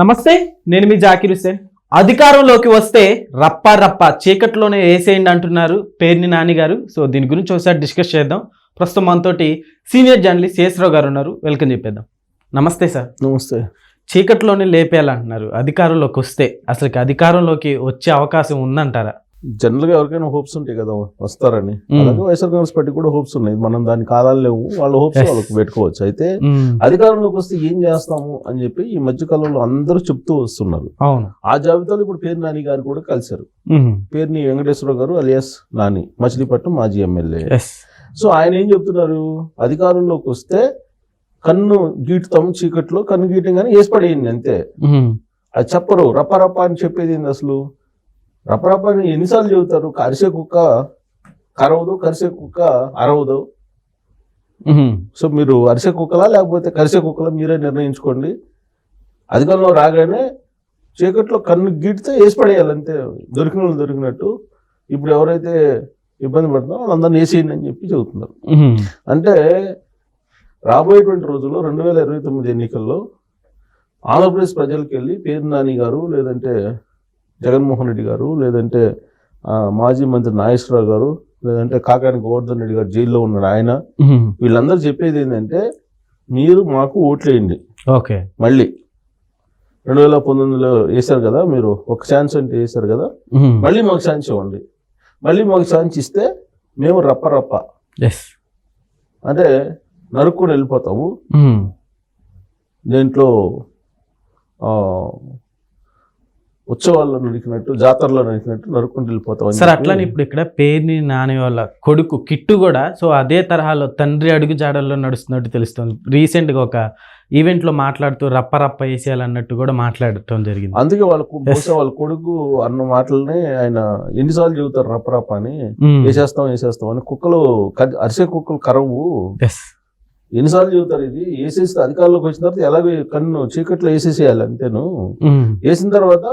నమస్తే, నేను మీ జాకిర్ హుస్సేన్. అధికారంలోకి వస్తే రప్ప చీకట్లోనే వేసేయండి అంటున్నారు పేర్ని నాని గారు. సో దీని గురించి ఒకసారి డిస్కస్ చేద్దాం. ప్రస్తుతం మనతోటి సీనియర్ జర్నలిస్ట్ శేషరావు గారు ఉన్నారు. వెల్కమ్ చెప్పేద్దాం. నమస్తే సార్. నమస్తే. చీకట్లోనే లేపేయాలంటున్నారు అధికారంలోకి వస్తే. అసలుకి అధికారంలోకి వచ్చే అవకాశం ఉందంటారా? జనరల్ గా ఎవరికైనా హోప్స్ ఉంటాయి కదా వస్తారని. అలాగే వైఎస్ఆర్ కాంగ్రెస్ పార్టీ కూడా హోప్స్ ఉన్నాయి. మనం దాని కాలాలు లేవు, వాళ్ళ హోప్స్ వాళ్ళకి పెట్టుకోవచ్చు. అయితే అధికారంలోకి వస్తే ఏం చేస్తాము అని చెప్పి ఈ మధ్య కాలంలో అందరూ చెప్తూ వస్తున్నారు. అవును. ఆ జాబితాలో ఇప్పుడు పేర్ని నాని గారు కూడా కలిశారు. పేర్ని వెంకటేశ్వరరావు గారు అలియాస్ నాని, మచిలీపట్నం మాజీ ఎమ్మెల్యే. సో ఆయన ఏం చెప్తున్నారు, అధికారంలోకి వస్తే కన్ను గీటుతాము, చీకట్లో కన్ను గీయటంగానే వేసి పడేయండి అంతే. అది చెప్పరు. రప్ప అని చెప్పేది ఏంది అసలు? రప్ప అని ఎన్నిసార్లు చెబుతారు? కరిసే కుక్క కరవదు, కరిసే కుక్క అరవదు. సో మీరు అరిసే కుక్కలా లేకపోతే కరిసే కుక్కలా మీరే నిర్ణయించుకోండి. అధికారంలో రాగానే చీకట్లో కన్ను గీటితే వేసి పడేయాలి అంతే. దొరికిన వాళ్ళు దొరికినట్టు. ఇప్పుడు ఎవరైతే ఇబ్బంది పడుతున్నారో వాళ్ళందరినీ వేసేయండి అని చెప్పి చెబుతున్నారు. అంటే రాబోయేటువంటి రోజుల్లో 2029 ఎన్నికల్లో ఆంధ్రప్రదేశ్ ప్రజలకు వెళ్ళి పేర్ని నాని గారు, లేదంటే జగన్మోహన్ రెడ్డి గారు, లేదంటే మాజీ మంత్రి నాగేశ్వరరావు గారు, లేదంటే కాకాని గోవర్ధన్ రెడ్డి గారు జైల్లో ఉన్నాడు ఆయన, వీళ్ళందరూ చెప్పేది ఏంటంటే మీరు మాకు ఓట్లేయండి. ఓకే, మళ్ళీ 2019లో వేశారు కదా మీరు, ఒక ఛాన్స్ అంటే వేశారు కదా, మళ్ళీ మాకు ఛాన్స్ ఇవ్వండి. మళ్ళీ మాకు ఛాన్స్ ఇస్తే మేము రప్ప అంటే నరుక్కుని వెళ్ళిపోతాము. దీంట్లో ఉత్సవాల్లో నడికినట్టు, జాతరలో నడికినట్టు నరుక్కుంటూ వెళ్ళిపోతాం సార్. అట్లానే ఇప్పుడు ఇక్కడ పేర్ని నాని వాళ్ళ కొడుకు కిట్టు కూడా సో అదే తరహాలో తండ్రి అడుగు జాడల్లో నడుస్తున్నట్టు తెలుస్తుంది. రీసెంట్గా ఒక ఈవెంట్లో మాట్లాడుతూ రప్ప వేసేయాలన్నట్టు కూడా మాట్లాడటం జరిగింది. అందుకే వాళ్ళ కొడుకు అన్న మాటలని ఆయన ఎన్నిసార్లు చెబుతారు రప్ప అని, వేసేస్తాం అని. కుక్కలు అరిసే కుక్కలు కరవు, ఎన్నిసార్లు చెబుతారు ఇది. వేసేస్తే అధికారంలోకి వచ్చిన తర్వాత ఎలాగో కన్ను చీకట్లో వేసేసేయాలి అంతేను. వేసిన తర్వాత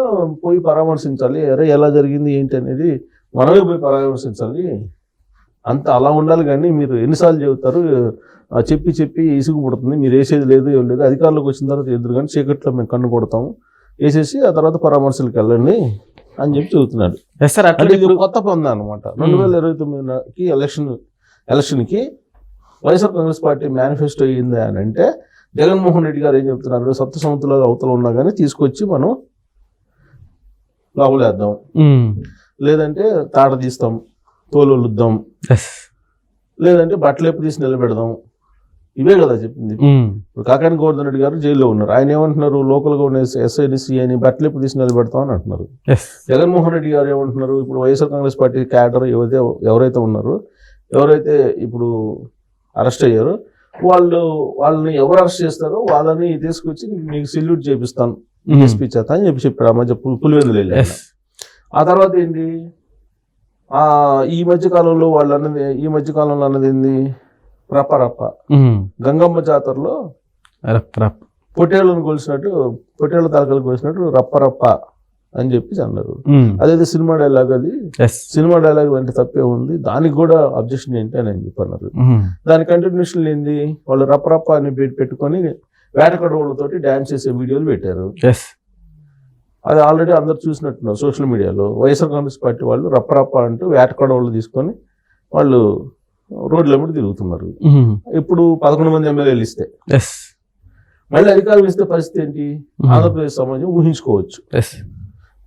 పోయి పరామర్శించాలి, అరే ఎలా జరిగింది ఏంటి అనేది మనమే పోయి పరామర్శించాలి. అంత అలా ఉండాలి. కానీ మీరు ఎన్నిసార్లు చెబుతారు, చెప్పి ఇసుగు పుడుతుంది, మీరు వేసేది లేదు ఏం లేదు, అధికారంలోకి వచ్చిన తర్వాత ఎదురు కానీ చీకట్లో మేము కన్ను కొడతాము, వేసేసి ఆ తర్వాత పరామర్శలకు వెళ్ళండి అని చెప్పి చెబుతున్నాడు. అంటే ఇది కొత్త పొందా అనమాట. 2029కి ఎలక్షన్కి వైఎస్ఆర్ కాంగ్రెస్ పార్టీ మేనిఫెస్టో అయ్యింది అని అంటే జగన్మోహన్ రెడ్డి గారు ఏం చెప్తున్నారు, సప్త సముద్రాలు అవతల ఉన్నా కానీ తీసుకొచ్చి మనం లోపలేద్దాం, లేదంటే తాట తీస్తాం, తోలుద్దాం, లేదంటే బట్టలేపు తీసి నిలబెడదాం. ఇవే కదా చెప్పింది. ఇప్పుడు కాకాని గోవర్ధన్ రెడ్డి గారు జైల్లో ఉన్నారు. ఆయన ఏమంటున్నారు, లోకల్గా ఉన్న ఎస్ఐడిసి అని బట్టలేపు తీసి నిలబెడతాం అని అంటున్నారు. జగన్మోహన్ రెడ్డి గారు ఏమంటున్నారు, ఇప్పుడు వైఎస్ఆర్ కాంగ్రెస్ పార్టీ క్యాడర్ ఎవరైతే ఉన్నారో, ఎవరైతే ఇప్పుడు అరెస్ట్ అయ్యారు, వాళ్ళని ఎవరు అరెస్ట్ చేస్తారో వాళ్ళని తీసుకొచ్చి మీకు సెల్యూట్ చేపిస్తాను ఎస్పీ చేత అని చెప్పాడు. ఆ మధ్య పులివెందులు వెళ్ళి. ఆ తర్వాత ఏంటి, ఈ మధ్యకాలంలో అన్నది ఏంది, రప్ప గంగమ్మ జాతరలో పొట్టేళ్ళను కొలిసినట్టు, పొట్టేళ్ల తలకలు కొలిసినట్టు రప్ప అని చెప్పి అన్నారు. అదైతే సినిమా డైలాగ్, అది సినిమా డైలాగ్ అంటే తప్పే ఉంది, దానికి కూడా అబ్జెక్షన్ ఏంటి అని చెప్పన్నారు. దాని కంటిన్యూషన్ ఏంది, వాళ్ళు రప్ప అని పెట్టుకొని వేటకడవులతోటి డాన్స్ చేసే వీడియోలు పెట్టారు. అది ఆల్రెడీ అందరు చూసినట్టున్నారు సోషల్ మీడియాలో. వైఎస్ఆర్ కాంగ్రెస్ పార్టీ వాళ్ళు రప్ప అంటూ వేటకడవులు తీసుకొని వాళ్ళు రోడ్ల మీద తిరుగుతున్నారు. ఇప్పుడు 11 మంది ఎమ్మెల్యేలు ఇస్తే, మళ్ళీ అధికారం ఇస్తే పరిస్థితి ఏంటి, ఆంధ్రప్రదేశ్ సమాజం ఊహించుకోవచ్చు.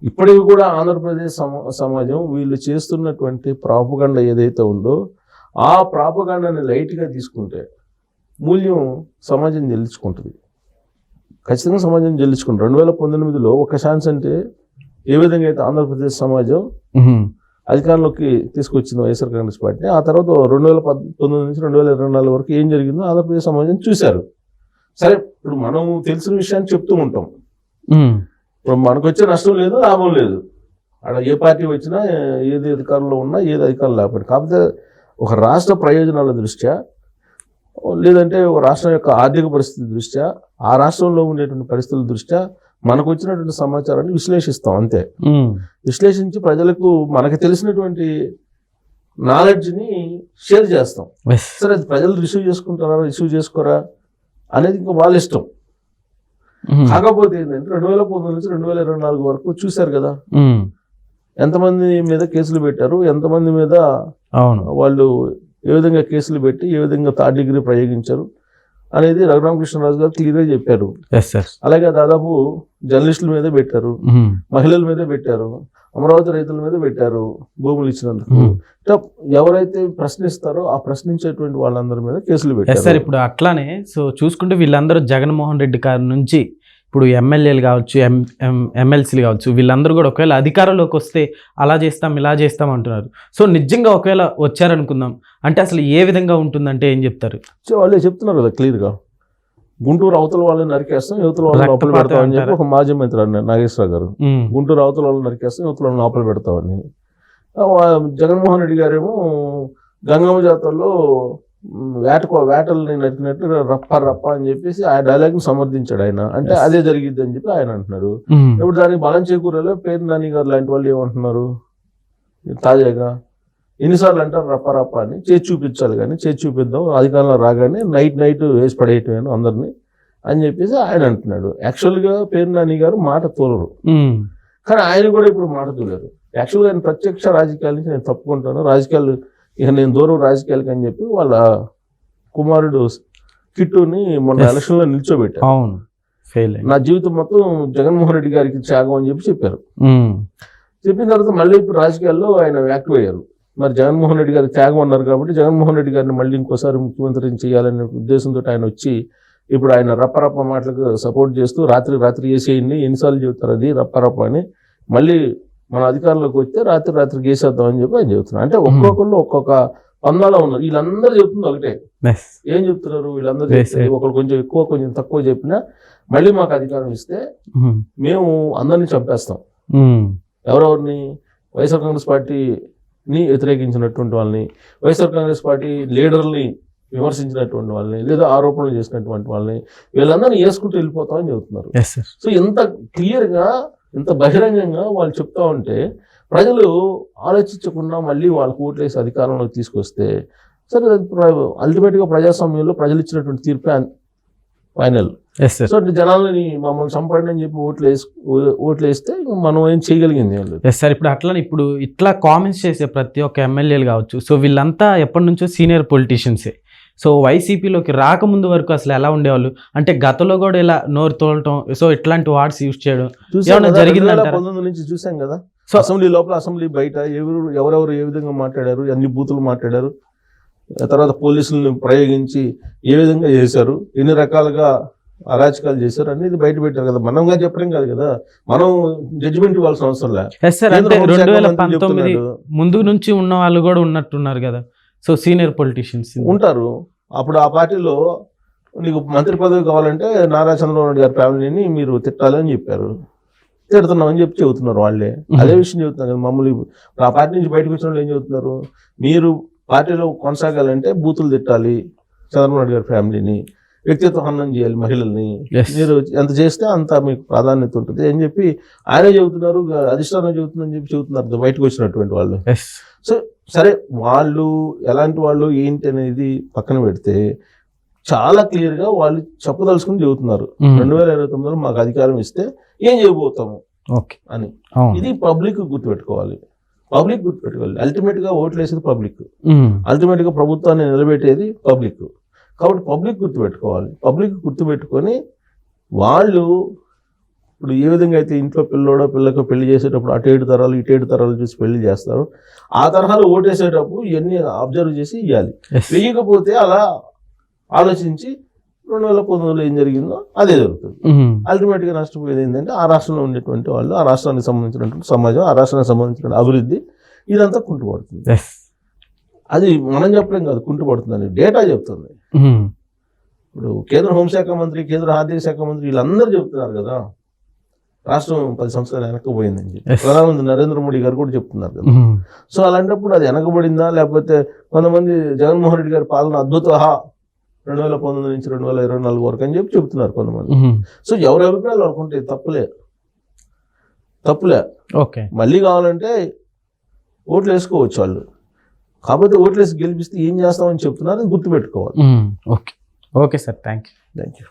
ఇప్పటికి కూడా ఆంధ్రప్రదేశ్ సమాజం వీళ్ళు చేస్తున్నటువంటి ప్రాపగండ ఏదైతే ఉందో ఆ ప్రాపగండని లైట్గా తీసుకుంటే మూల్యం సమాజం చెల్లించుకుంటుంది. ఖచ్చితంగా సమాజం చెల్లించుకుంటుంది. 2019లో ఒక ఛాన్స్ అంటే ఏ విధంగా అయితే ఆంధ్రప్రదేశ్ సమాజం అధికారంలోకి తీసుకొచ్చింది వైఎస్ఆర్ కాంగ్రెస్ పార్టీ, ఆ తర్వాత 2019 నుంచి 2024 వరకు ఏం జరిగిందో ఆంధ్రప్రదేశ్ సమాజం చూశారు. సరే, ఇప్పుడు మనం తెలిసిన విషయాన్ని చెప్తూ ఉంటాం. ఇప్పుడు మనకు వచ్చే నష్టం లేదు, లాభం లేదు. అక్కడ ఏ పార్టీ వచ్చినా, ఏది అధికారంలో ఉన్నా, ఏది అధికారం లేకపోయినా. కాకపోతే ఒక రాష్ట్ర ప్రయోజనాల దృష్ట్యా, లేదంటే ఒక రాష్ట్రం యొక్క ఆర్థిక పరిస్థితి దృష్ట్యా, ఆ రాష్ట్రంలో ఉండేటువంటి పరిస్థితుల దృష్ట్యా మనకు వచ్చినటువంటి సమాచారాన్ని విశ్లేషిస్తాం అంతే. విశ్లేషించి ప్రజలకు మనకు తెలిసినటువంటి నాలెడ్జ్ని షేర్ చేస్తాం. సరే, అది ప్రజలు రిసీవ్ చేసుకుంటారా, రిసీవ్ చేసుకోరా అనేది ఇంకా వాళ్ళ ఇష్టం. కాకపోతే ఏంటంటే 2019 నుంచి 2024 వరకు చూశారు కదా ఎంతమంది మీద కేసులు పెట్టారు, ఎంతమంది మీద వాళ్ళు ఏ విధంగా కేసులు పెట్టి ఏ విధంగా థర్డ్ డిగ్రీ ప్రయోగించారు అనేది రఘురామకృష్ణరాజు గారు క్లియర్గా చెప్పారు. అలాగే దాదాపు జర్నలిస్టుల మీద పెట్టారు, మహిళల మీద పెట్టారు, అమరావతి రైతుల మీద పెట్టారు భూములు ఇచ్చినందుకు. ఎవరైతే ప్రశ్నిస్తారో ఆ ప్రశ్నించేటువంటి వాళ్ళందరి మీద కేసులు పెట్టారు. సార్ ఇప్పుడు అట్లానే సో చూసుకుంటే వీళ్ళందరూ జగన్మోహన్ రెడ్డి గారి నుంచి ఇప్పుడు ఎమ్మెల్యేలు కావచ్చు, ఎమ్మెల్సీలు కావచ్చు, వీళ్ళందరూ కూడా ఒకవేళ అధికారంలోకి వస్తే అలా చేస్తాం ఇలా చేస్తాం అంటున్నారు. సో నిజంగా ఒకవేళ వచ్చారనుకుందాం అంటే అసలు ఏ విధంగా ఉంటుందంటే ఏం చెప్తారు? వాళ్ళే చెప్తున్నారు కదా క్లియర్గా, గుంటూరు అవతల వాళ్ళని నరికేస్తాం, యువతల వాళ్ళని లోపల పెడతామని చెప్పి ఒక మాజీ మంత్రి అన్నారు నాగేశ్వరరావు గారు. గుంటూరు అవతల వాళ్ళని నరికేస్తాం, యువతల వాళ్ళని లోపల పెడతామని. జగన్మోహన్ రెడ్డి గారేమో గంగమ్మ జాతరలో వేటల్ని నరికినట్టు రప్ప అని చెప్పేసి ఆ డైలాగ్ ని సమర్థించాడు ఆయన. అంటే అదే జరిగిద్ది అని చెప్పి ఆయన అంటున్నారు. ఇప్పుడు దానికి బలం చేకూరలో పేరు నాని గారు లాంటి వాళ్ళు ఏమంటున్నారు, తాజాగా ఎన్నిసార్లు అంటారు రప్ప అని, చేసి చూపించాలి కానీ చేసి చూపిద్దాం, అధికారంలో రాగానే నైట్ వేసి పడేయటమేను అందరినీ అని చెప్పేసి ఆయన అంటున్నాడు. యాక్చువల్గా పేరు నాని గారు మాట తోలరు, కానీ ఆయన కూడా ఇప్పుడు మాట తోలేరు. యాక్చువల్గా ఆయన ప్రత్యక్ష రాజకీయాల నుంచి నేను తప్పుకుంటాను, రాజకీయాలు ఇక నేను దూరం రాజకీయాలకి అని చెప్పి వాళ్ళ కుమారుడు కిట్టుని మొన్న ఎలక్షన్లో నిల్చోబెట్టారు. నా జీవితం మొత్తం జగన్మోహన్ రెడ్డి గారికి త్యాగం అని చెప్పి చెప్పారు. చెప్పిన తర్వాత మళ్ళీ ఇప్పుడు రాజకీయాల్లో ఆయన యాక్టివ్ అయ్యారు. మరి జగన్మోహన్ రెడ్డి గారికి త్యాగం అన్నారు కాబట్టి జగన్మోహన్ రెడ్డి గారిని మళ్ళీ ఇంకోసారి ముఖ్యమంత్రిని చేయాలనే ఉద్దేశంతో ఆయన వచ్చి ఇప్పుడు ఆయన రప్ప మాటలకు సపోర్ట్ చేస్తూ రాత్రి వేసేయండి, ఎన్నిసార్లు చెబుతారు అది రప్ప అని, మళ్ళీ మన అధికారంలోకి వస్తే రాత్రి వేసేద్దాం అని చెప్పి ఆయన చెబుతున్నారు. అంటే ఒక్కొక్కళ్ళు ఒక్కొక్క పందాలో ఉన్నారు. వీళ్ళందరూ చెప్తుంది ఒకటే, ఏం చెప్తున్నారు వీళ్ళందరూ, ఒకరు కొంచెం ఎక్కువ కొంచెం తక్కువ చెప్పినా మళ్ళీ మాకు అధికారం ఇస్తే మేము అందరినీ చంపేస్తాం. ఎవరెవరిని? వైఎస్ఆర్ కాంగ్రెస్ పార్టీని వ్యతిరేకించినటువంటి వాళ్ళని, వైఎస్ఆర్ కాంగ్రెస్ పార్టీ లీడర్ని విమర్శించినటువంటి వాళ్ళని, లేదా ఆరోపణలు చేసినటువంటి వాళ్ళని, వీళ్ళందరినీ వేసుకుంటూ వెళ్ళిపోతామని చెబుతున్నారు. సో ఇంత క్లియర్గా ఇంత బహిరంగంగా వాళ్ళు చెప్తా ఉంటే ప్రజలు ఆలోచించకుండా మళ్ళీ వాళ్ళకు ఓట్లేసి అధికారంలోకి తీసుకొస్తే సరే అల్టిమేట్గా ప్రజాస్వామ్యంలో ప్రజలు ఇచ్చినటువంటి తీర్పే ఫైనల్. సో జనాలని మమ్మల్ని చంపండి అని చెప్పి ఓట్లు వేస్తే మనం ఏం చేయగలిగింది సార్. ఇప్పుడు అట్లా ఇప్పుడు ఇట్లా కామెంట్స్ చేసే ప్రతి ఒక్క ఎమ్మెల్యేలు కావచ్చు, సో వీళ్ళంతా ఎప్పటి నుంచో సీనియర్ పొలిటీషియన్సే. సో వైసీపీలోకి రాకముందు వరకు అసలు ఎలా ఉండేవాళ్ళు అంటే గతంలో కూడా ఇలా నోరు తోలటం, సో ఇట్లాంటి వర్డ్స్ యూజ్ చేయడం జరిగిందంట. 2019 నుంచి చూసాం కదా, సో అసెంబ్లీ లోపల అసెంబ్లీ బయట ఎవరెవరు ఏ విధంగా మాట్లాడారు, అన్ని బూతులు మాట్లాడారు, తర్వాత పోలీసులను ప్రయోగించి ఏ విధంగా చేశారు, ఎన్ని రకాలుగా అరాచకాలు చేశారు అనేది బయట పెట్టారు కదా. మనంగా చెప్పడం కాదు కదా, మనం జడ్జిమెంట్ ఇవ్వాల్సిన అవసరం లేదు. 2019 ముందు నుంచి ఉన్న వాళ్ళు కూడా ఉన్నట్టున్నారు కదా, సో సీనియర్ పొలిటీషియన్స్ ఉంటారు. అప్పుడు ఆ పార్టీలో నీకు మంత్రి పదవి కావాలంటే నారా చంద్రబాబు నాయుడు గారి ఫ్యామిలీని మీరు తిట్టాలని చెప్పారు, తిడుతున్నామని చెప్పి చెబుతున్నారు వాళ్ళే. అదే విషయం చెబుతున్నారు కదా. మమ్మల్ని ఆ పార్టీ నుంచి బయటకు వచ్చిన వాళ్ళు ఏం చెబుతున్నారు, మీరు పార్టీలో కొనసాగాలంటే బూతులు తిట్టాలి చంద్రబాబు నాయుడు గారి ఫ్యామిలీని, వ్యక్తిత్వ హననం చేయాలి మహిళల్ని, మీరు ఎంత చేస్తే అంత మీకు ప్రాధాన్యత ఉంటుంది అని చెప్పి ఆయనే చెబుతున్నారు, అధిష్టానం చెబుతుందని చెప్పి చెబుతున్నారు బయటకు వచ్చినటువంటి వాళ్ళు. సో సరే వాళ్ళు ఎలాంటి వాళ్ళు ఏంటి అనేది పక్కన పెడితే చాలా క్లియర్గా వాళ్ళు చెప్పదలుచుకుని చెబుతున్నారు 2029లో మాకు అధికారం ఇస్తే ఏం చేయబోతాము అని. ఇది పబ్లిక్ గుర్తుపెట్టుకోవాలి. అల్టిమేట్గా ఓట్లు వేసేది పబ్లిక్, అల్టిమేట్గా ప్రభుత్వాన్ని నిలబెట్టేది పబ్లిక్. కాబట్టి పబ్లిక్ గుర్తుపెట్టుకొని వాళ్ళు ఇప్పుడు ఏ విధంగా అయితే ఇంట్లో పిల్లకో పెళ్లి చేసేటప్పుడు అటు 7 తరాలు ఇటు 7 తరాలు చూసి పెళ్లి చేస్తారు, ఆ తరహాలో ఓటేసేటప్పుడు ఇవన్నీ అబ్జర్వ్ చేసి ఇవ్వాలి. వేయకపోతే అలా ఆలోచించి 2019లో ఏం జరిగిందో అదే జరుగుతుంది. అల్టిమేట్గా నష్టపోయేది ఏంటంటే ఆ రాష్ట్రంలో ఉండేటువంటి వాళ్ళు, ఆ రాష్ట్రానికి సంబంధించినటువంటి సమాజం, ఆ రాష్ట్రానికి సంబంధించిన అభివృద్ధి ఇదంతా కుంటుపడుతుంది. అది మనం చెప్పడం కాదు, కుంటుపడుతుందని డేటా చెప్తుంది. ఇప్పుడు కేంద్ర హోంశాఖ మంత్రి, కేంద్ర ఆర్థిక శాఖ మంత్రి వీళ్ళందరూ చెప్తున్నారు కదా రాష్ట్రం 10 సంవత్సరాలు వెనకబోయిందని చెప్పి. ప్రధానమంత్రి నరేంద్ర మోడీ గారు కూడా చెప్తున్నారు కదా. సో అలాంటప్పుడు అది వెనకబడిందా, లేకపోతే కొంతమంది జగన్మోహన్ రెడ్డి గారి పాలన అద్భుత 2019 నుంచి 2024 వరకు అని చెప్పి చెప్తున్నారు కొంతమంది. సో ఎవరి అభిప్రాయాలు అనుకుంటే తప్పులే. మళ్ళీ కావాలంటే ఓట్లు వేసుకోవచ్చు వాళ్ళు, కాకపోతే ఓట్లు వేసి గెలిపిస్తే ఏం చేస్తామని చెప్తున్నారు, గుర్తుపెట్టుకోవాలి. Okay sir, thank you.